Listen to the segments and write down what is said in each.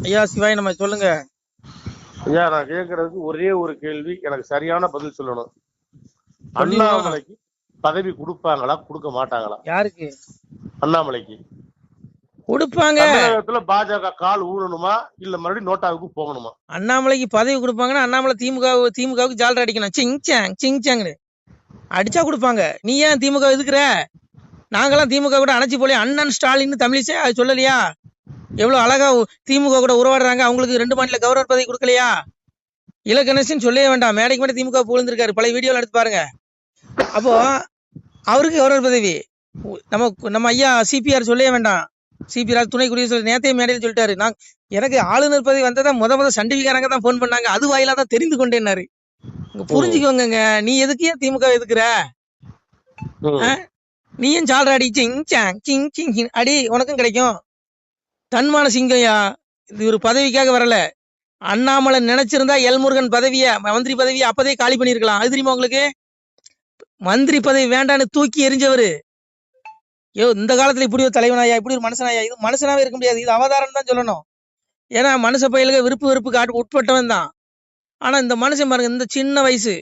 ஐயா சிவாய் நம்ம சொல்லுங்க. ஐயா நான் கேட்கறதுக்கு ஒரே ஒரு கேள்வி, எனக்கு சரியான பதில் சொல்லணும். சொல்லிடுவோம். அண்ணாமலைக்கு பதவி கொடுப்பாங்களா கொடுக்க மாட்டாங்களா? யாருக்கு அண்ணாமலைக்கு கொடுப்பாங்க? தமிழகத்துல பாஜக கால் ஊழணுமா இல்ல மறுபடியும் நோட்டாவுக்கு போகணுமா? அண்ணாமலைக்கு பதவி கொடுப்பாங்கன்னா அண்ணாமலை திமுகவுக்கு ஜாலரா அடிக்கணும். சிங் அடிச்சா கொடுப்பாங்க. நீ ஏன் திமுக எதுக்குற? நாங்கெல்லாம் திமுக கூட அணைச்சி போல. அண்ணன் ஸ்டாலின் தமிழிசை அது சொல்லலையா? எவ்வளவு அழகா திமுக கூட உறவாடுறாங்க. அவங்களுக்கு 2 மாநில கவர்னர் பதவி கொடுக்கலையா? இலக்கணேசன் சொல்லவே வேண்டாம். மேடைக்கு மேடை திமுக புகழ்ந்திருக்காரு. பழைய வீடியோல எடுத்து பாருங்க. அப்போ அவருக்கு கவர்னர் பதவி. நம்ம ஐயா சிபிஆர் சொல்லவே வேண்டாம். சிபிஆர் துணை குடியரசு நேத்தைய மேடையில் சொல்லிட்டாரு. எனக்கு ஆளுநர் பதவி வந்ததா முத சண்டிவிகாரங்க தான் போன் பண்ணாங்க. அது வாயிலா தான் தெரிந்து கொண்டேன்னாரு. புரிஞ்சுக்கோங்க. நீ எதுக்கு ஏன் திமுக எதுக்குற? நீ ஏன் ஜாலரா அடி சிங் அடி, உனக்கும் கிடைக்கும். தன்மான சிங்கையா. இது ஒரு பதவிக்காக வரல. அண்ணாமலை நினைச்சிருந்தா எல்முருகன் பதவிய மந்திரி பதவியை அப்பதே காலி பண்ணிருக்கலாம். அது தெரியுமா உங்களுக்கு? மந்திரி பதவி வேண்டான்னு தூக்கி எரிஞ்சவரு. இந்த காலத்துல இப்படி ஒரு தலைவனாயா, இப்படி ஒரு மனுஷனாயா? இது மனுஷனாவே இருக்க முடியாது. இது அவதாரம் தான் சொல்லணும். ஏன்னா மனுஷ பயிலுக்கு விருப்பு காட்டு உட்பட்டவன் தான். ஆனா இந்த மனுஷன் பாருங்க, இந்த சின்ன வயசு,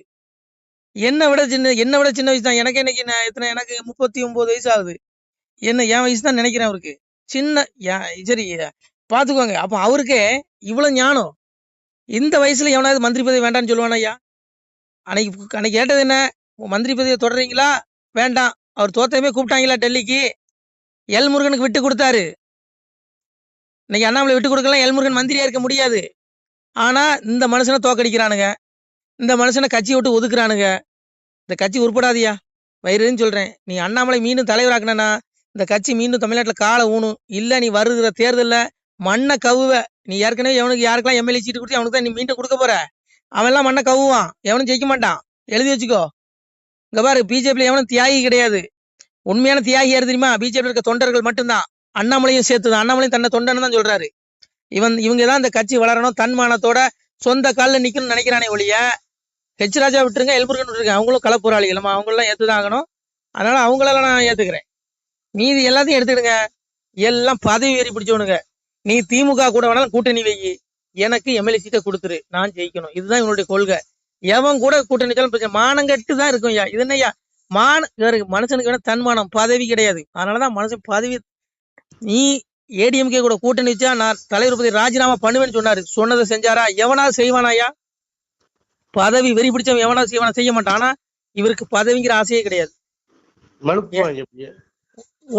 என்னை விட சின்ன வயசு தான். எனக்கு இன்னைக்கு எனக்கு 39 வயசு ஆகுது. என் வயசு தான் நினைக்கிறேன் அவருக்கு. சின்ன சரி பாத்துக்கோங்க. அப்ப அவருக்கே இவ்வளவு ஞானம். இந்த வயசுல எவனாவது மந்திரி பதவி வேண்டாம்னு சொல்லுவானா ஐயா? அன்னைக்கு கேட்டது என்ன? மந்திரி பதவியை தொடர்றீங்களா? வேண்டாம். அவர் தோத்தமே கூப்பிட்டாங்களா டெல்லிக்கு? எல்முருகனுக்கு விட்டு கொடுத்தாரு. இன்னைக்கு அண்ணாமலை விட்டு கொடுக்கலாம். எல்முருகன் மந்திரியா இருக்க முடியாது. ஆனா இந்த மனுஷனை தோக்கடிக்கிறானுங்க. இந்த மனுஷனை கட்சி விட்டு ஒதுக்குறானுங்க. இந்த கட்சி உருப்படாதியா வயிறுன்னு சொல்றேன். நீ அண்ணாமலை மீண்டும் தலைவராக்கனா இந்த கட்சி மீண்டும் தமிழ்நாட்டில் காலை ஊணும். இல்ல நீ வருகிற தேர்தல்ல மண்ணை கவுவ. நீ ஏற்கனவே யாருக்கெல்லாம் எம்எல்ஏ சீட்டு கொடுத்து அவனுக்கு தான் நீ மீண்டும் கொடுக்க போற. அவன் எல்லாம் மண்ணை கவுவான். எவனும் ஜெயிக்க மாட்டான். எழுதி வச்சுக்கோ. இங்க பாரு, பிஜேபியில எவனும் தியாகி கிடையாது. உண்மையான தியாகி யாரு தெரியுமா? பிஜேபி இருக்க தொண்டர்கள் மட்டும்தான். அண்ணாமலையும் சேர்த்துதான். அண்ணாமலையும் தன்னை தொண்டன்னு தான் சொல்றாரு. இவங்க தான் இந்த கட்சி வளரணும், தன்மானத்தோட சொந்த காலில் நிக்கணும்னு நினைக்கிறானே ஒழிய, ஹெச் ராஜா விட்டுருங்க, எல்முருகன் விட்டுருங்க. அவங்களும் களப்போராளிகள். அவங்களெல்லாம் ஏத்துதான் ஆகணும். அதனால அவங்களெல்லாம் நான் ஏத்துக்கிறேன். மீதி எல்லாத்தையும் எடுத்துடுங்க. எல்லாம் பதவி ஏறி பிடிச்சவனுங்க. நீ திமுக கூட வேணாலும் கூட்டணி வை. எனக்கு எம்எல்ஏ சீட்டை கொடுத்துரு, நான் ஜெயிக்கணும். இதுதான் இவனுடைய கொள்கை. எவன் கூட கூட்டணி மானங்கட்டு தான் இருக்கும். ஐயா இது என்னய்யா? மனுஷனுக்கு வேணா தன்மானம், பதவி கிடையாது. அதனாலதான் மனுஷன் பதவி. நீ ஏடிஎம்கே கூட கூட்டணி வச்சா நான் தலைவர் பதவி ராஜினாமா பண்ணுவேன்னு சொன்னாரு. சொன்னதை செஞ்சாரா? எவனாவது செய்வானாயா? பதவி வெறி பிடிச்சவன் எவனாவது செய்வானா? செய்ய மாட்டான். ஆனா இவருக்கு பதவிங்கிற ஆசையே கிடையாது.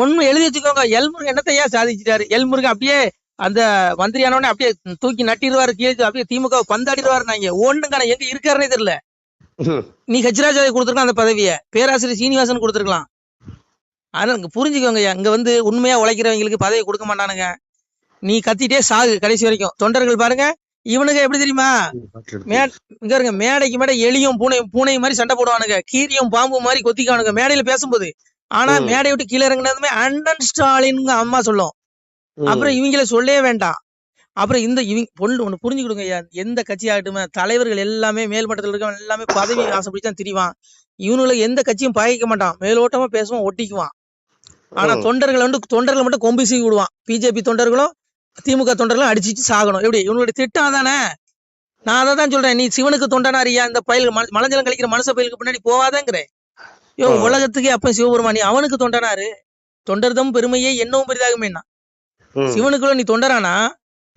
ஒண்ணு எழுதி வச்சுக்கோங்க. எல்முருகன் என்னத்தையா சாதிச்சிட்டாரு? எல்முருகன் அப்படியே அந்த மந்திரியானவனே அப்படியே தூக்கி நட்டிடுவாரு, கீழே அப்படியே திமுக பந்தாடிடுவாரு. நாங்க ஒண்ணுங்க எங்க இருக்காருன்னே தெரியல. நீ ஹெச்ராஜாவை கொடுத்துருக்கலாம் அந்த பதவியை, பேராசிரியர் சீனிவாசன் கொடுத்துருக்கலாம். அதனால புரிஞ்சுக்கோங்க. இங்க உண்மையா உழைக்கிறவங்களுக்கு பதவி கொடுக்க மாட்டானுங்க. நீ கத்திட்டே சாகு கடைசி வரைக்கும். தொண்டர்கள் பாருங்க, இவனுங்க எப்படி தெரியுமா? இங்க இருங்க, மேடைக்கு மேடை எலியும் பூனை மாதிரி சண்டை போடுவானுங்க. கீரியும் பாம்பு மாதிரி கொத்திக்கானுங்க மேடையில பேசும்போது. ஆனா மேடை விட்டு கீழே இறங்கினதுமே அண்ணன் ஸ்டாலின் அம்மா சொல்லும். அப்புறம் இவங்கள சொல்லவே வேண்டாம். அப்புறம் ஒண்ணு புரிஞ்சுக்கிடுங்க ஐயா. எந்த கட்சி ஆகட்டுமே, தலைவர்கள் எல்லாமே மேல்மட்டத்தில் இருக்கவன் எல்லாமே பதவி ஆசைப்படிச்சான் திரிவான். இவனுக்கு எந்த கட்சியும் பகைக்க மாட்டான். மேலோட்டமா பேசுவான், ஒட்டிக்குவான். ஆனா தொண்டர்கள் மட்டும் கொம்பு சீவி விடுவான். பிஜேபி தொண்டர்களும் திமுக தொண்டர்களும் அடிச்சுட்டு சாகணும். எப்படி? இவனுடைய திட்டம் தானே. நான் அதை தான் சொல்றேன். நீ சிவனுக்கு தொண்டனாரியா? இந்த பயிலுக்கு மலஞ்சலம் கழிக்கிற மனுஷ பயிலுக்கு பின்னாடி போவாதங்கிறேன். உலகத்துக்கே அப்ப சிவபெருமானி அவனுக்கு தொண்டனாரு. தொண்டர்தம் பெருமையே என்னவும் பெரிதாகுமேனா. சிவனுக்குள்ள நீ தொண்டரானா,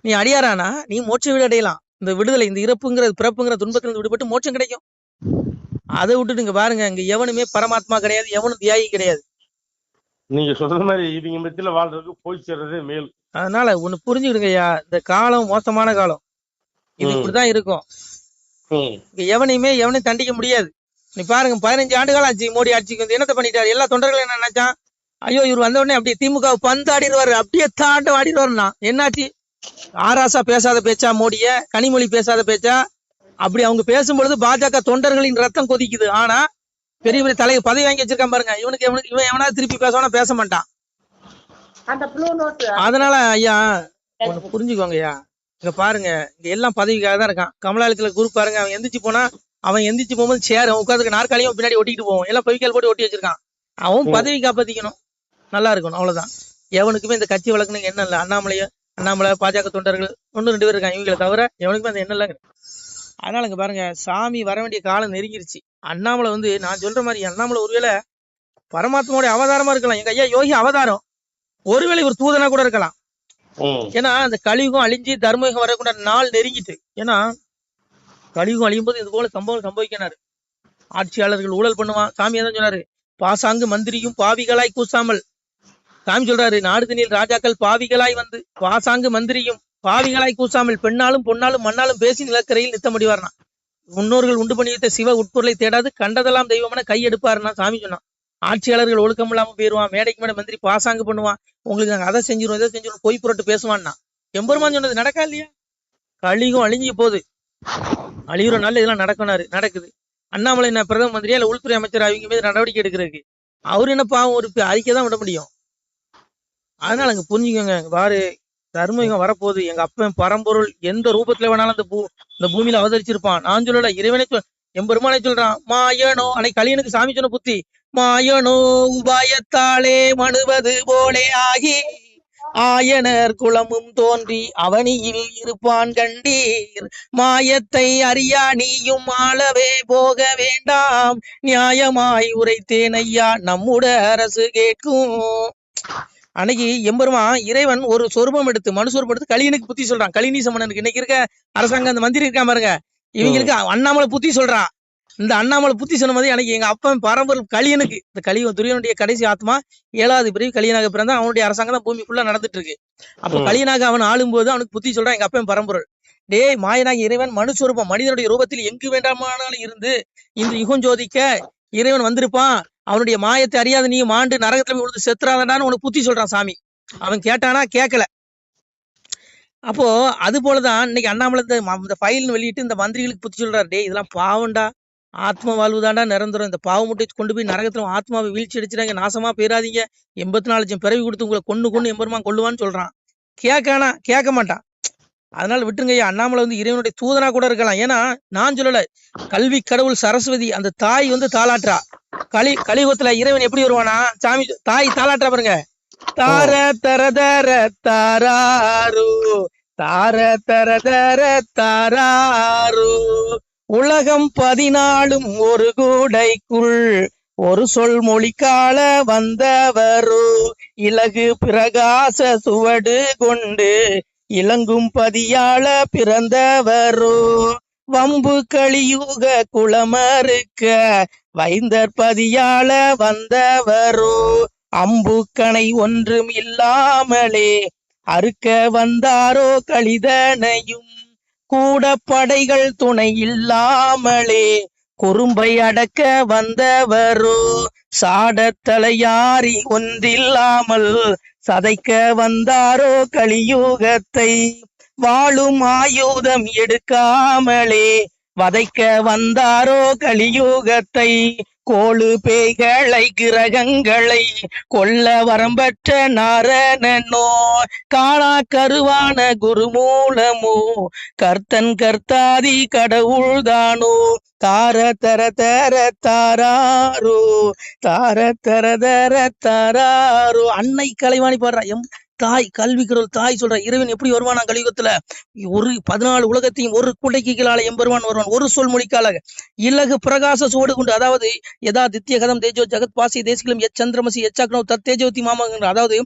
நீ அடியாரானா, நீ மோட்ச வீடு அடையலாம். இந்த விடுதலை, இந்த பிறப்புங்கிற துன்பத்திலிருந்து விடுபட்டு மோட்சம் கிடைக்கும். அதை விட்டுட்டு இங்க பாருங்க, இங்க எவனுமே பரமாத்மா கிடையாது, எவனும் தியாகி கிடையாது. நீங்க சொல்ற மாதிரி இவங்க மத்தியில வாழ்றதுக்கு போய் சேர்றதே மேல். அதனால ஒண்ணு புரிஞ்சுக்கிடுங்க ஐயா, இந்த காலம் மோசமான காலம். இது இப்படிதான் இருக்கும். எவனையும் தண்டிக்க முடியாது. நீ பாருங்க, 15 ஆண்டு காலம் ஆச்சு மோடி ஆட்சிக்கு வந்து என்னத்தை பண்ணிட்டாரு? எல்லா தொண்டர்களும் என்ன நினைச்சான்? ஐயோ இவர் வந்த உடனே அப்படியே திமுக பந்தாடிடுவாரு, அப்படியே தாண்டம் ஆடிடுவாருன்னா என்னாச்சு? ஆராசா பேசாத பேச்சா மோடிய, கனிமொழி பேசாத பேச்சா? அப்படி அவங்க பேசும்பொழுது பாஜக தொண்டர்களின் ரத்தம் கொதிக்குது. ஆனா பெரிய பெரிய தலைவர் பதவி வாங்கி வச்சிருக்கான் பாருங்க. இவன் எவனாவது திருப்பி பேசவானா? பேச மாட்டான். அதனால ஐயா ஒண்ணு புரிஞ்சுக்கோங்க ஐயா. இங்க பாருங்க, இங்க எல்லாம் பதவிக்காக தான் இருக்கான். கமலாலயத்துல குரூப் பாருங்க, அவன் எந்திரிச்சு போகும்போது சேர் உட்காந்துக்கு நாற்காலியும் பின்னாடி ஒட்டிட்டு போவோம். எல்லாம் பவிக்கால் போட்டு ஒட்டி வச்சிருக்கான். அவன் பதவி காப்பாத்திக்கணும், நல்லா இருக்கணும், அவ்வளவுதான். எவனுக்குமே இந்த கட்சி வழக்குன்னு என்ன இல்லை. அண்ணாமலையோ அண்ணாமலை பாஜக தொண்டர்கள் 1-2 பேர் இருக்காங்க. இவங்களை தவிர எவனுக்குமே அந்த எண்ணம் இல்லைங்க. அதனால இங்க பாருங்க, சாமி வர வேண்டிய காலம் நெருங்கிருச்சு. அண்ணாமலை வந்து நான் சொல்ற மாதிரி அண்ணாமலை ஒருவேளை பரமாத்மாவுடைய அவதாரமா இருக்கலாம். எங்க ஐயா யோகி அவதாரம். ஒருவேளை ஒரு தூதனா கூட இருக்கலாம். ஏன்னா அந்த கலியுகம் அழிஞ்சு தர்மயுகம் வரக்கூடிய நாள் நெருங்கிட்டு. ஏன்னா கலியுகம் அழியும் போது இது போல சம்பவம் சம்பவிக்கிறாரு. ஆட்சியாளர்கள் ஊழல் பண்ணுவான். சாமி தான் சொன்னாரு, பாசாங்கு மந்திரியும் பாவிகளாய் கூசாமல். சாமி சொல்றாரு, நாடு தண்ணியில் ராஜாக்கள் பாவிகளாய் வந்து பாசாங்கு மந்திரியும் பாவிகளாய் கூசாமல் பெண்ணாலும் பொன்னாலும் மண்ணாலும் பேசி நிலக்கரையில் நித்த முடிவார்னா. முன்னோர்கள் உண்டு பண்ணி வைத்த சிவ உட்பொருளை தேடாது கண்டதெல்லாம் தெய்வமான கை எடுப்பாருன்னா சாமி சொன்னான். ஆட்சியாளர்கள் ஒழுக்கம் இல்லாம போயிருவான். மேடைக்கு மேடை மந்திரி பாசாங்கு பண்ணுவான். உங்களுக்கு நாங்க அதை செஞ்சிருவோம் இதை செஞ்சிருவோம் பொய் புரட்டு பேசுவான்னா. எம்பெருமான் சொன்னது நடக்கா இல்லையா? கலியுகம் அழிஞ்சு போகுது. அழியுற நாள் இதெல்லாம் நடக்குது. அண்ணாமலை என்ன பிரதம மந்திரியா இல்ல உள்துறை அமைச்சர் அவங்க மீது நடவடிக்கை எடுக்கிறதுக்கு? அவரு என்ன பாவம், ஒரு அறிக்கை தான் விட முடியும். அதனால அங்க புரிஞ்சுக்கோங்க, பாரு தர்மயுகம் வரப்போகுது. எங்க அப்பன் பரம்பொருள் எந்த ரூபத்துல வேணாலும் இந்த பூமியில அவதரிச்சிருப்பான். நான் சொல்லல, இறைவனை எம்பெருமானை சொல்றான். மாயனோ அன்னைக்கு கலியனுக்கு சாமி சொன்ன புத்தி, மாயனோ உபாயத்தாலே மனுவது போலே ஆகி ஆயனர் குலமும் தோன்றி அவனியில் இருப்பான் கண்டீர். மாயத்தை அறியா நீயும் ஆளவே போக வேண்டாம், நியாயமாய் உரைத்தேன் ஐயா நம்முட அரசு கேட்கும். அன்னைக்கு எம்பெருமான் இறைவன் ஒரு சொரூபம் எடுத்து மனு சொரூபம் எடுத்து கலியனுக்கு புத்தி சொல்றான். கலினீச மன்னனுக்கு இன்னைக்கு இருக்க அரசாங்கம் அந்த மந்திரி இருக்கா பாருங்க, இவங்களுக்கு அண்ணாமலை புத்தி சொல்றான். இந்த அண்ணாமலை புத்தி சொன்ன மாதிரி எனக்கு எங்க அப்பன் பரம்பொருள் கலியனுக்கு, இந்த கலியன் துரியனுடைய கடைசி ஆத்மா 7வது பிரிவு கலியனாக பிறந்தா அவனுடைய அரசாங்கம் தான் பூமி ஃபுல்லா நடந்துட்டு இருக்கு. அப்ப கலியனாக அவன் ஆளும்போது அவனுக்கு புத்தி சொல்றான் எங்க அப்பன் பரம்பொருள். டேய் மாயனாக இறைவன் மனுஸ்வரூபம் மனிதனுடைய ரூபத்தில் எங்கு வேண்டாமானாலும் இருந்து இந்த யுகம் ஜோதிக்க இறைவன் வந்திருப்பான். அவனுடைய மாயத்தை அறியாத நீ மாண்டு நரகத்துல போய் விழுந்து செத்துறாதான்னு உனக்கு புத்தி சொல்றான் சாமி. அவன் கேட்டானா கேட்கல. அப்போ அது போலதான் இன்னைக்கு அண்ணாமலை இந்த ஃபைல்னு வெளியிட்டு இந்த மந்திரிகளுக்கு புத்தி சொல்றாரு. டே இதெல்லாம் பாவண்டா, ஆத்ம வாழ்வுதாண்டா நிரந்தரம். இந்த பாவ முட்டை கொண்டு போய் நரகத்துல ஆத்மாவை வீழ்ச்சி அடிச்சிடாங்க, நாசமா போயிடாதீங்க, 84 லட்சம் பிறவி கொடுத்து உங்களை கொண்டு எம்பெருமான் கொள்ளுவான்னு சொல்றான். கேட்க மாட்டான். அதனால விட்டுருங்க ஐயா. அண்ணாமலை வந்து இறைவனுடைய தூதனா கூட இருக்கலாம். ஏன்னா நான் சொல்லல, கல்வி கடவுள் சரஸ்வதி அந்த தாய் வந்து தாளாற்றா. கலியுகத்துல இறைவன் எப்படி வருவானா, சாமி தாய் தாளாற்றா பாருங்க. தார தர தர தாராரு தார தர தர தாராரு உலகம் 14 ஒரு கூடைக்குள் ஒரு சொல் மொழிக்கால வந்தவரு இலகு பிரகாச சுவடு கொண்டு இளங்கும் பதியாள பிறந்தவரு வம்பு கலியுக குளமறுக்க வைந்தர் பதியாள வந்தவரு அம்புக்கணை ஒன்றும் இல்லாமலே அறுக்க வந்தாரோ கலிதனையும் கூட படைகள் துணை இல்லாமலே குறும்பை அடக்க வந்தவரோ சாடத்தலையாரி ஒன்றில்லாமல் சதைக்க வந்தாரோ கலியுகத்தை வாழும் ஆயுதம் எடுக்காமலே வதைக்க வந்தாரோ கலியுகத்தை கோளு பேய்களை கிரகங்களை கொல்ல வரம்பற்ற நாரணனோ காணா கருவான குருமூலமோ கர்த்தன் கர்த்தாதி கடவுள்தானோ தார தர தர தாராரோ தார தர தர தாராரோ. அன்னை கலைவாணி பாடுறா. தாய் கல்வி கடவுள் தாய் சொல்ற இறைவன் எப்படி வருவானா கலியுகத்துல? ஒரு 14 உலகத்தையும் ஒரு குடைக்கு கீழால எம்பெருமான் வருவான். ஒரு சொல் மொழிக்கால இலகு பிரகாச சுவடு கொண்டு, அதாவது எதா தித்ய கதம் தேஜோ ஜகத் பாசி தேசிகளும் சந்திரமசி எச்சாக்கனோ தத் தேஜோதி மாமாங்கிற, அதாவது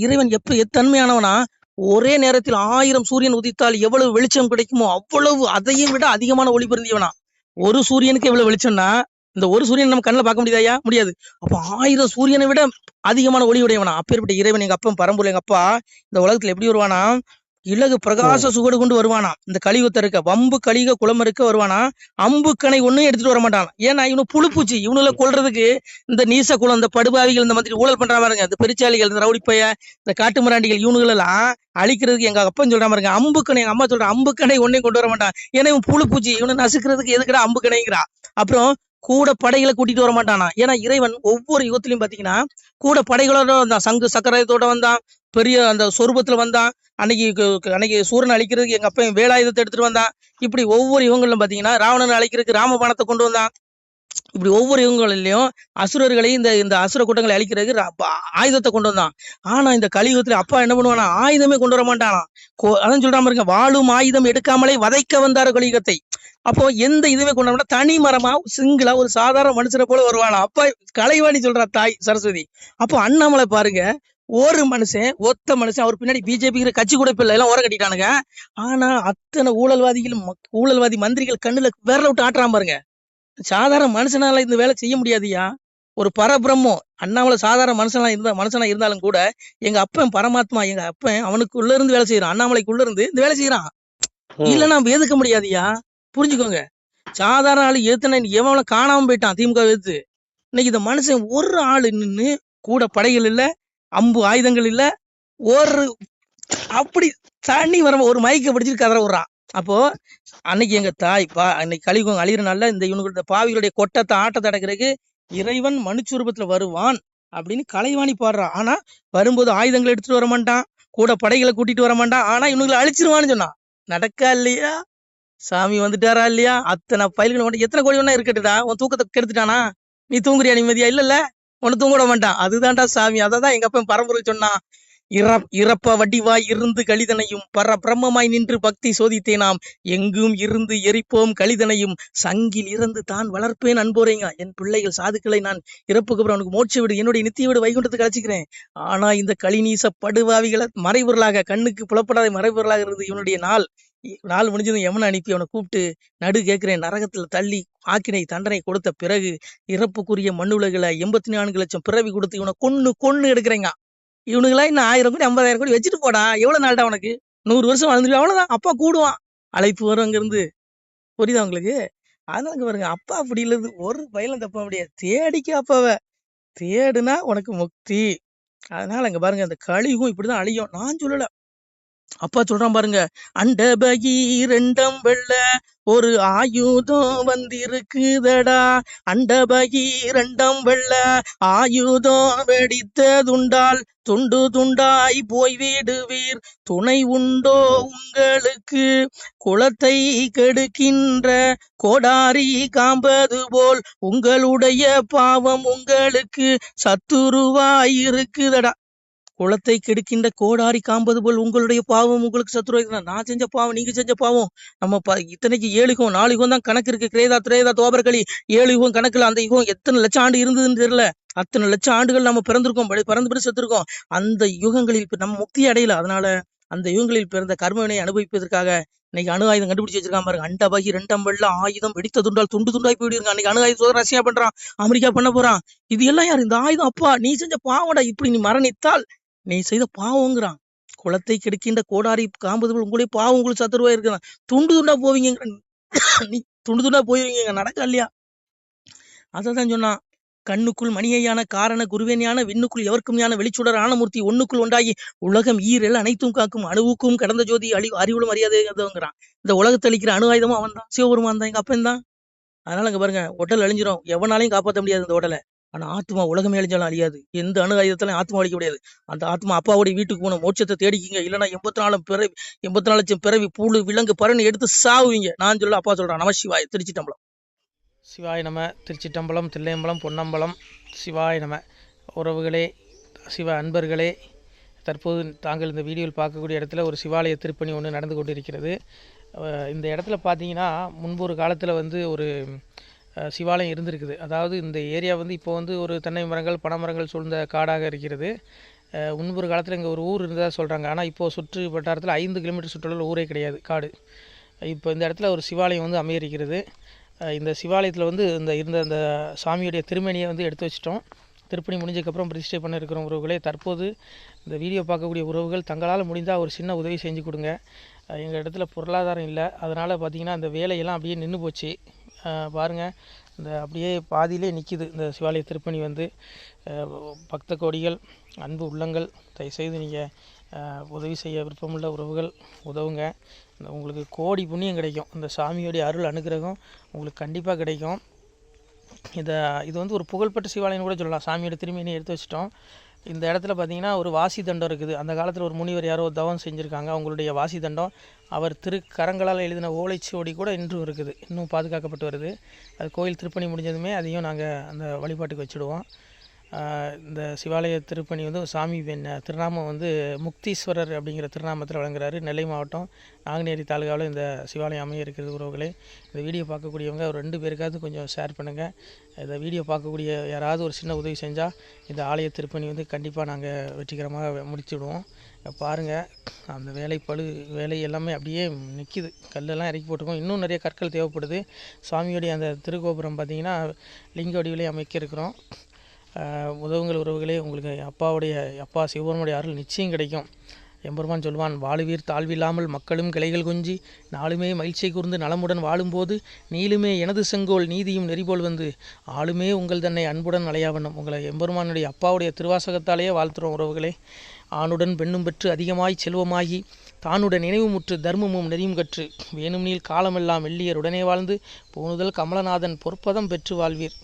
இறைவன் எப்ப எத்தன்மையானவனா, ஒரே நேரத்தில் 1000 சூரியன் உதித்தால் எவ்வளவு வெளிச்சம் கிடைக்குமோ அவ்வளவு அதையும் விட அதிகமான ஒளி பொருந்தியவனா. ஒரு சூரியனுக்கு எவ்வளவு வெளிச்சம்னா இந்த ஒரு சூரியன் நம்ம கண்ணில் பார்க்க முடியாதா? முடியாது. அப்ப 1000 சூரியனை விட அதிகமான ஒளி உடையவனா. அப்பேற்பட்ட இறைவன் எங்க அப்பன் பரம்பொருள் எங்க அப்பா இந்த உலகத்துல எப்படி வருவானா, இலகு பிரகாச சுவடு கொண்டு வருவானா. இந்த கலியுகத்தை இருக்க வம்பு கலிக குளம் இருக்க வருவானா. அம்புக்கணை ஒன்னும் எடுத்துட்டு வர மாட்டான். ஏன்னா இவனு புழுப்பூச்சி, இவனுல கொள்றதுக்கு இந்த நீச குளம், இந்த படுபாவிகள், இந்த மாதிரி ஊழல் பண்றா பாருங்க, இந்த பெருச்சாளிகள், இந்த ரவுடிப்பைய, இந்த காட்டு மிராண்டிகள், இவனுகள் எல்லாம் அழிக்கிறதுக்கு எங்க அப்பன் சொல்றா பாருங்க அம்புக்கணை. எங்க அம்மா சொல்ற அம்புக்கணை ஒன்னையும் கொண்டு வர மாட்டான். ஏன்னா இவன் புழுப்பூச்சி, இவனை நசுக்கிறதுக்கு எதுக்குடா அம்புக்கணைங்கிறா. அப்புறம் கூட படைகளை கூட்டிட்டு வர மாட்டானா. ஏன்னா இறைவன் ஒவ்வொரு யுகத்திலையும் பாத்தீங்கன்னா கூட படைகளோட வந்தான். சங்கு சக்கரத்தோட வந்தான், பெரிய அந்த சொரூபத்துல வந்தான். அன்னைக்கு சூரனை அழிக்கிறதுக்கு எங்க அப்பன் வேலாயுதத்தை எடுத்துட்டு வந்தான். இப்படி ஒவ்வொரு யுகங்களும் பாத்தீங்கன்னா ராவணனை அழிக்கிறதுக்கு ராமபாணத்தை கொண்டு வந்தான். இப்படி ஒவ்வொரு யுகங்களிலையும் அசுரர்களையும் இந்த இந்த அசுர கூட்டங்களை அழிக்கிறதுக்கு ஆயுதத்தை கொண்டு வந்தான். ஆனா இந்த கலியுகத்துல அப்பா என்ன பண்ணுவானா, ஆயுதமே கொண்டு வர மாட்டானா. அதான் சொல்றாம இருக்க, வாழும் ஆயுதம் எடுக்காமலே வதைக்க வந்தாரு கலியுகத்தை. அப்போ எந்த இதுவே கொண்டு வர தனி மரமா சிங்கிளா ஒரு சாதாரண மனுஷனை போல வருவானா. அப்பா கலைவாணி சொல்றா தாய் சரஸ்வதி. அப்போ அண்ணாமலை பாருங்க, ஒரு மனுஷன் ஒத்த மனுஷன், அவர் பின்னாடி பிஜேபி கட்சி கூட இப்ப எல்லாம் ஓர கட்டிட்டானுங்க. ஆனா அத்தனை ஊழல்வாதி மந்திரிகள் கண்ணுல விரல விட்டு ஆட்டுறான் பாருங்க. சாதாரண மனுஷனால இந்த வேலை செய்ய முடியாதுயா. ஒரு பரபிரம்மம் அண்ணாமலை சாதாரண மனுஷனா இருந்தாலும் கூட எங்க அப்பன் பரமாத்மா, எங்க அப்பன் அவனுக்குள்ள இருந்து வேலை செய்யறான், அண்ணாமலைக்குள்ள இருந்து இந்த வேலை செய்யறான். இல்ல நம்ம எதுக்க முடியாதுயா, புரிஞ்சுக்கோங்க. சாதாரண ஆளு எதுனா எவன் காணாம போயிட்டான் திமுக எதிர்த்து. இன்னைக்கு இந்த மனுஷன் ஒரு ஆளு நின்று கூட படைகள் இல்ல, அம்பு ஆயுதங்கள் இல்ல, ஒரு அப்படி தண்ணி வர ஒரு மைக்க பிடிச்சிட்டு கதற விடுறான். அப்போ அன்னைக்கு எங்க தாய் அன்னைக்கு கலியுகம் அழிகிற நாள்ல இந்த பாவிகளுடைய கொட்டத்தை ஆட்டத்தை அடக்கிறதுக்கு இறைவன் மனுச்சுரூபத்துல வருவான் அப்படின்னு கலைவாணி பாடுறா. ஆனா வரும்போது ஆயுதங்களை எடுத்துட்டு வர மாட்டான், கூட படைகளை கூட்டிட்டு வர மாட்டான். ஆனா இவனுங்களை அழிச்சிருவான்னு சொன்னான். நடக்கா இல்லையா? சாமி வந்துட்டாரா இல்லையா? அத்தனை பயில்கள் மட்டும் எத்தனை கோடி ஒண்ணா இருக்கட்டுடா, உன் தூக்கத்தை கெடுத்துட்டானா? நீ தூங்குறியா நிம்மதியா? இல்ல உன்னை தூங்க விட மாட்டான். அதுதான்டா சாமி. அததான் எங்க அப்பன் பரம்பரை சொன்னான். இறப்ப வடிவாய் இருந்து கலிதனையும் பிரம்மமாய் நின்று பக்தி சோதித்தேனாம், எங்கும் இருந்து எரிப்போம் கலிதனையும் சங்கில் இறந்து தான் வளர்ப்பேன் அன்போரேங்க. என் பிள்ளைகள் சாதுக்களை நான் இறப்புக்கு அப்புறம் அவனுக்கு மோட்ச விடு, என்னுடைய நித்திய விடு வைகுண்டத்துக்கு அழைச்சிக்கிறேன். ஆனா இந்த கலிநீச படுவாவிகளை மறைபொருளாக, கண்ணுக்கு புலப்படாத மறைபொருளாக இருந்து இவனுடைய நாள் முடிஞ்சதும் எவனை அனுப்பி அவனை கூப்பிட்டு நடு கேட்கிறேன், நரகத்துல தள்ளி ஆக்கினை தண்டனை கொடுத்த பிறகு இறப்புக்குரிய மண்ணுலகளை 84 லட்சம் பிறவி கொடுத்து இவனை கொன்னு எடுக்கிறேங்க. இவனுங்களா இன்னும் 1000 கோடி 50,000 கோடி வச்சுட்டு போடா, எவ்வளவு நாள்டா உனக்கு? 100 வருஷம் வாழ்ந்துருவா, அவ்வளவுதான். அப்பா கூடுவான், அழைப்பு வரும் அங்க இருந்து. புரியுதா உங்களுக்கு? அதனால பாருங்க, அப்பா அப்படி இல்லது ஒரு பயிலும் தப்ப முடியாது. தேடிக்க அப்பாவ தேடுனா உனக்கு முக்தி. அதனால அங்க பாருங்க, அந்த கலியுகம் இப்படிதான் அழியும். நான் சொல்லல, அப்பா சொல்றான் பாருங்க, அண்ட பகீரண்டம் வெள்ள ஒரு ஆயுதம் வந்திருக்குதடா, அண்ட பகீரண்டம் வெள்ள ஆயுதம் வெடித்ததுண்டால் துண்டு துண்டாய் போய் விடுவீர், துணை உண்டோ உங்களுக்கு? குலத்தை கெடுக்கின்ற கோடாரி காம்பது போல் உங்களுடைய பாவம் உங்களுக்கு சத்துருவாய் இருக்குதடா. குளத்தை கெடுக்கின்ற கோடாரி காம்பது போல் உங்களுடைய பாவம் உங்களுக்கு சத்துருவா. நான் செஞ்ச பாவம், நீங்க செஞ்ச பாவம். நம்ம இத்தனைக்கு 7 யுகம் 4 யுகம் தான் கணக்கு இருக்கு. கிரேதா திரேதா தோபர்களி 7 யுகம் கணக்குல அந்த யுகம் எத்தனை லட்சம் ஆண்டு இருந்ததுன்னு தெரியல. அத்தனை லட்சம் ஆண்டுகள் நம்ம பிறந்திருக்கோம், பிறந்து செத்துருக்கோம். அந்த யுகங்களில் நம்ம முக்தி அடையல. அதனால அந்த யுகங்களில் பிறந்த கர்மவினை அனுபவிப்பதற்காக இன்னைக்கு அணு ஆயுதம் கண்டுபிடிச்சு வச்சிருக்கான் பாருங்க. அண்டபகி 2 வெள்ள ஆயுதம் வெடித்ததுண்டால் துண்டு துண்டாய் போயிடுங்க. அன்னைக்கு அணு ஆயுதம் ரஷ்யா பண்றான், அமெரிக்கா பண்ண போறான். இது எல்லாம் யாரு? இந்த ஆயுதம் அப்பா நீ செஞ்ச பாவடா. இப்படி நீ மரணித்தால் நீ செய்த பாவங்கிறான். குளத்தை கெடுக்கின்ற கோடாரி காம்பது போல் உங்களுடைய பாவம் உங்களுக்கு சத்துருவா இருக்குதான். துண்டு துண்டா போவீங்க, நீ துண்டு துண்டா போயிருவீங்க. நடக்க இல்லையா? அதான் சொன்னான், கண்ணுக்குள் மணியையான காரண குருவேனியான விண்ணுக்குள் எவர்க்கும் யான வெளிச்சுடர் ஆனமூர்த்தி ஒண்ணுக்குள் ஒன்றாகி உலகம் ஈரல் அனைத்தும் காக்கும் அணுவுக்கும் கடந்த ஜோதி அறிவுளும் அறியாதேங்கிறான். இந்த உலகத்தை அளிக்கிற அணு ஆயுதமும் அவன் தான், சிவபெருமான் தான், எங்க அப்பன் தான். அதனால அங்க பாருங்க, உடல் அழிஞ்சிரும், எவனாலையும் காப்பாற்ற முடியாது இந்த உடலை. ஆனா ஆத்மா உலகமே அழிஞ்சாலும் அழியாது. எந்த அணு ஆயுதத்தாலும் ஆத்மா அழிக்க முடியாது. அந்த ஆத்மா அப்பாவுடைய வீட்டுக்கு போகணும், மோட்சத்தை தேடிக்கிங்க. இல்லைன்னா 84 லட்சம் பிறவி பூடு விலங்கு பறன்னு எடுத்து சாவுவீங்க. நான் சொல்ல, அப்பா சொல்றான். நமசிவாய. திருச்சிட்டம்பலம். சிவாய நம. திருச்சிட்டம்பலம், தில்லையம்பலம், பொன்னம்பலம். சிவாய நம. உறவுகளே, சிவ அன்பர்களே, தற்போது தாங்கள் இந்த வீடியோவில் பார்க்கக்கூடிய இடத்துல ஒரு சிவாலய திருப்பணி ஒன்று நடந்து கொண்டிருக்கிறது. இந்த இடத்துல பார்த்தீங்கன்னா, முன்பு ஒரு காலத்தில் ஒரு சிவாலயம் இருந்திருக்குது. அதாவது இந்த ஏரியா இப்போ ஒரு தென்னை மரங்கள் பனை மரங்கள் சூழ்ந்த காடாக இருக்கிறது. முன்பொரு காலத்தில் இங்கே ஒரு ஊர் இருந்ததாக சொல்கிறாங்க. ஆனால் இப்போது சுற்று வட்டாரத்தில் 5 கிலோமீட்டர் சுற்றுலா ஊரே கிடையாது, காடு. இப்போ இந்த இடத்துல ஒரு சிவாலயம் அமையிருக்கிறது. இந்த சிவாலயத்தில் இருந்த அந்த சாமியுடைய திருமணியை எடுத்து வச்சிட்டோம். திருப்பணி முடிஞ்சதுக்கப்புறம் பிரதிஷ்டை பண்ண இருக்கிற உறவுகளே, தற்போது இந்த வீடியோ பார்க்கக்கூடிய உறவுகள் தங்களால் முடிந்தால் ஒரு சின்ன உதவி செஞ்சு கொடுங்க. எங்கள் இடத்துல பொருளாதாரம் இல்லை. அதனால் பார்த்திங்கன்னா அந்த வேலையெல்லாம் அப்படியே நின்று போச்சு. பாருங்கள், இந்த அப்படியே பாதியிலே நிற்கிது இந்த சிவாலய திருப்பணி. பக்த கோடிகள், அன்பு உள்ளங்கள், தயவுசெய்து நீங்கள் உதவி செய்ய விருப்பமுள்ள உறவுகள் உதவுங்க. உங்களுக்கு கோடி புண்ணியம் கிடைக்கும். இந்த சாமியோடைய அருள் அனுகிரகம் உங்களுக்கு கண்டிப்பாக கிடைக்கும். இது ஒரு புகழ்பெற்ற சிவாலயம் கூட சொல்லலாம். சாமியோட திருமணியை எடுத்து வச்சிட்டோம். இந்த இடத்துல பார்த்தீங்கன்னா ஒரு வாசி தண்டம் இருக்குது. அந்த காலத்தில் ஒரு முனிவர் யாரோ தவம் செஞ்சுருக்காங்க. அவங்களுடைய வாசி தண்டம் அவர் திருக்கரங்களால் எழுதின ஓலைச்சுவடி கூட இன்றும் இருக்குது, இன்னும் பாதுகாக்கப்பட்டு வருது. அது கோயில் திருப்பணி முடிஞ்சதுமே அதையும் நாங்கள் அந்த வழிபாட்டுக்கு வச்சுடுவோம். இந்த சிவாலய திருப்பணி வந்து சாமி திருநாமம் வந்து முக்தீஸ்வரர் அப்படிங்கிற திருநாமத்தில் வழங்குறாரு. நெல்லை மாவட்டம் நாங்குநேரி தாலுகாவில் இந்த சிவாலயம் அமைய இருக்கிறது. உறவுகளே, இந்த வீடியோ பார்க்கக்கூடியவங்க ஒரு 2 பேருக்காவது கொஞ்சம் ஷேர் பண்ணுங்கள். இந்த வீடியோ பார்க்கக்கூடிய யாராவது ஒரு சின்ன உதவி செஞ்சால் இந்த ஆலய திருப்பணி வந்து கண்டிப்பாக நாங்கள் வெற்றிகரமாக முடிச்சுடுவோம். பாருங்கள், அந்த வேலை எல்லாமே அப்படியே நிற்கிது. கல்லெல்லாம் இறக்கி போட்டிருக்கோம். இன்னும் நிறைய கற்கள் தேவைப்படுது. சுவாமியோடைய அந்த திருக்கோபுரம் பார்த்திங்கன்னா லிங்க வடிவிலே அமைக்க இருக்கிறோம். உதவுங்கள் உறவுகளே. உங்களுக்கு அப்பா சிவபெருமானுடைய அருள் நிச்சயம் கிடைக்கும். எம்பெருமான் சொல்வான், வாழுவீர் தாழ்வில்லாமல் மக்களும் கிளைகள் கொஞ்சி நாளுமே மகிழ்ச்சியை கூர்ந்து நலமுடன் வாழும்போது நீளுமே எனது செங்கோல் நீதியும் நெறிபோல் வந்து ஆளுமே உங்கள் தன்னை அன்புடன் அலையாவண்ணம். உங்களை எம்பெருமானுடைய அப்பாவுடைய திருவாசகத்தாலேயே வாழ்த்துறோம் உறவுகளே. ஆணுடன் பெண்ணும் பெற்று அதிகமாய் செல்வமாகி தானுடன் நினைவுமுற்று தர்மமும் நெறியும் கற்று வேணும் நீள் காலமெல்லாம் வெள்ளியர் உடனே வாழ்ந்து போனுதல் கமலநாதன் பொற்பதம் பெற்று வாழ்வீர்.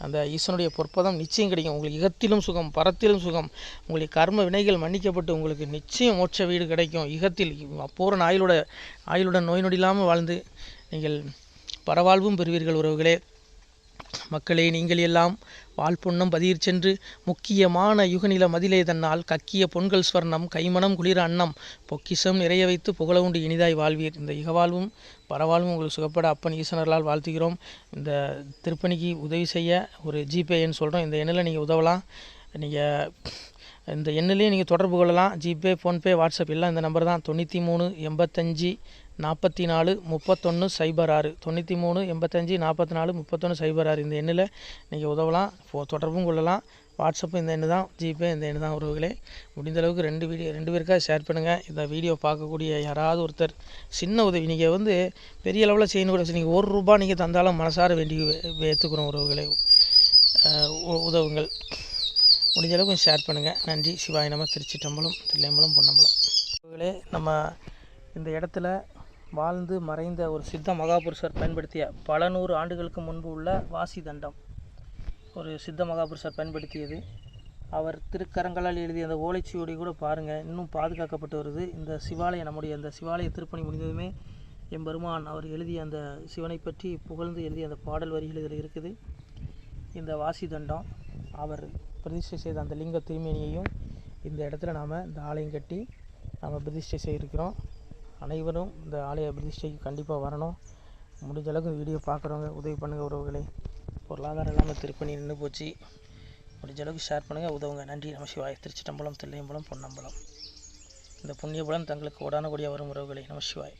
அந்த ஈசனுடைய பொற்பதம் நிச்சயம் கிடைக்கும். உங்களுக்கு இகத்திலும் சுகம், பரத்திலும் சுகம். உங்களுடைய கர்ம வினைகள் மன்னிக்கப்பட்டு உங்களுக்கு நிச்சயம் மோட்ச வீடு கிடைக்கும். இகத்தில் அப்போரன் ஆயுளுடன் நோய் நொடி இல்லாமல் வாழ்ந்து நீங்கள் பரவாழ்வும் பெறுவீர்கள் உறவுகளே. மக்களே, நீங்கள் எல்லாம் வாழ்பொன்னம் பதியிற் சென்று முக்கியமான யுகநில மதிலே தன்னால் கக்கிய பொன்கள் ஸ்வர்ணம் கைமணம் குளிர அன்னம் பொக்கிஷம் நிறைய வைத்து புகழ உண்டு இனிதாய் வாழ்வீர். இந்த இகவாழ்வும் பரவாழ்வும் உங்களுக்கு சுகப்பட அப்பன் ஈசனர்களால் வாழ்த்துகிறோம். இந்த திருப்பணிக்கு உதவி செய்ய ஒரு ஜிபே எண் சொல்கிறோம். இந்த எண்ணில் நீங்கள் உதவலாம். நீங்கள் இந்த எண்ணிலே நீங்கள் தொடர்பு கொள்ளலாம். ஜிபே, ஃபோன்பே, வாட்ஸ்அப் எல்லாம் இந்த நம்பர் தான். 93 85 44 31 06 93 85 44 31 06. இந்த எண்ணில் நீங்கள் உதவலாம், தொடர்பும் கொள்ளலாம். வாட்ஸ்அப்பும் இந்த எண்ணு தான், ஜிபே இந்த எண்ணு தான் உறவுகளே. முடிந்த அளவுக்கு 2 பேருக்காக ஷேர் பண்ணுங்கள். இந்த வீடியோ பார்க்கக்கூடிய யாராவது ஒருத்தர் சின்ன உதவி, நீங்கள் வந்து பெரிய அளவில் செய்யணும் கூட, நீங்கள் ₹1 நீங்கள் தந்தாலும் மனசார வேண்டி ஏற்றுக்கிறோம் உறவுகளே. உதவுங்கள். முடிஞ்ச அளவுக்கு கொஞ்சம் ஷேர் பண்ணுங்கள். நன்றி. சிவாய நம. திருச்சிட்டம்பலம், தில்லையம்பலம், பொன்னம்பலம். உறவுகளே, நம்ம இந்த இடத்துல வாழ்ந்து மறைந்த ஒரு சித்த மகாபுருஷர் பயன்படுத்திய பல 100 ஆண்டுகளுக்கு முன்பு உள்ள வாசி தண்டம் ஒரு சித்த மகாபுருஷர் பயன்படுத்தியது. அவர் திருக்கரங்களால் எழுதிய அந்த ஓலைச்சுவடி கூட பாருங்கள், இன்னும் பாதுகாக்கப்பட்டு வருது. இந்த சிவாலயம், நம்முடைய அந்த சிவாலய திருப்பணி முடிந்ததுமே எம்பெருமான் அவர் எழுதிய அந்த சிவனை பற்றி புகழ்ந்து எழுதிய அந்த பாடல் வரிகள் இதில் இருக்குது. இந்த வாசி தண்டம் அவர் பிரதிஷ்டை செய்த அந்த லிங்க திருமேனியையும் இந்த இடத்துல நாம் இந்த ஆலயம் கட்டி நாம் பிரதிஷ்டை செய்திருக்கிறோம். அனைவரும் இந்த ஆலய பிரதிஷ்டைக்கு கண்டிப்பாக வரணும். முடிஞ்ச அளவுக்கு வீடியோ பார்க்குறவங்க உதவி பண்ணுங்கள் உறவுகளே. பொருளாதாரம் இல்லாமல் திருப்பணி நின்று போச்சு. முடிஞ்ச அளவுக்கு ஷேர் பண்ணுங்கள், உதவுங்க. நன்றி. நம சிவாய. திருச்சிட்டம்பலம், தில்லையம்பலம், பொன்னம்பலம். இந்த புண்ணியபலன் தங்களுக்கு உடானக்கூடியாக வரும் உறவுகளே. நம சிவாய.